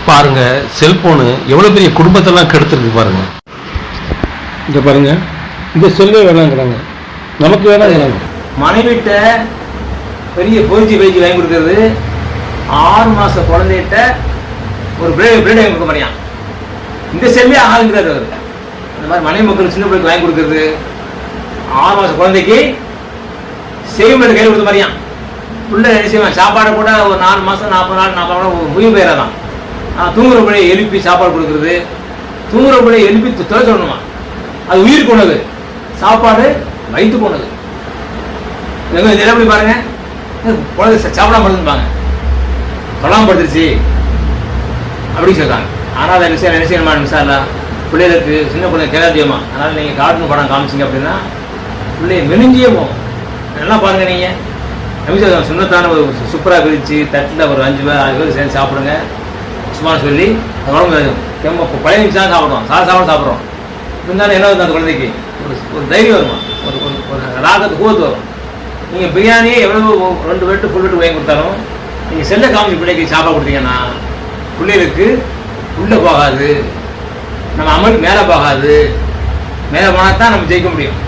பாருங்க, செல்போனு எவ்வளவு பெரிய குடும்பத்தெல்லாம் கெடுத்துருக்கு பாருங்க. இங்க பாருங்க, இந்த செல்வே வேணாங்கிறாங்க, நமக்கு வேணாங்கிறாங்க. மனைவிட்ட பெரிய 4G 5G வாங்கி கொடுக்கறது, 6 மாச குழந்தைகிட்ட ஒரு பிளேட் வாங்கி கொடுக்க மாதிரியான். இந்த செல்வே ஆகுங்கிறாரு அவர். அந்த மாதிரி மனைவி மக்கள் சின்ன பிள்ளைக்கு வாங்கி கொடுக்கறது, 6 மாச குழந்தைக்கு செய்வம் கையில் கொடுத்த மாதிரியான். பிள்ளை என்ன செய்வான், சாப்பாடை கூட ஒரு 4 மாசம் 40 நாள் 40 நாள் உயிர் பெயராதான். தூங்குற பிள்ளையை எழுப்பி சாப்பாடு கொடுக்குறது, தூங்குற பிள்ளையை எழுப்பி தொலை சொல்லணுமா, அது உயிர் கொண்டது, சாப்பாடு வயிற்று போனது. எப்படி பாருங்க, குழந்தை சாப்பிடாம படுத்துப்பாங்க, தொடாம படுத்துருச்சு அப்படின்னு சொல்றாங்க. ஆனால் அதை என்ன செய்யணுமா மிசாரா, பிள்ளைகளுக்கு சின்ன குழந்தை கேளாதியமா, அதனால நீங்க கார்ட்டூன் படம் காமிச்சிங்க அப்படின்னா பிள்ளைய மெலிஞ்சியே போகும். நல்லா பாருங்க, நீங்க சுண்ணத்தான ஒரு சூப்பராக பிரித்து தட்டில் ஒரு 5 பேர் 6 பேர் சேர்ந்து சாப்பிடுங்க சும்மா சொல்லி உடம்பு பழைய நிமிஷம் தான் சாப்பிடுவோம், சாப்பிட்றோம். இருந்தாலும் என்ன வருது, அந்த குழந்தைக்கு ஒரு தைரியம் வருமா, ஒரு ராகத்து கூவத்து வரும். நீங்கள் பிரியாணியே எவ்வளோ 2 பேட்டு ஃபுல் வீட்டு வாங்கி கொடுத்தாலும் நீங்கள் செல்ல காமிச்சு பிள்ளைக்கு சாப்பாடு கொடுத்தீங்கன்னா பிள்ளைகளுக்கு உள்ளே போகாது, நம்ம அமலுக்கு மேலே போகாது. மேலே போனால் தான் நம்ம ஜெயிக்க முடியும்.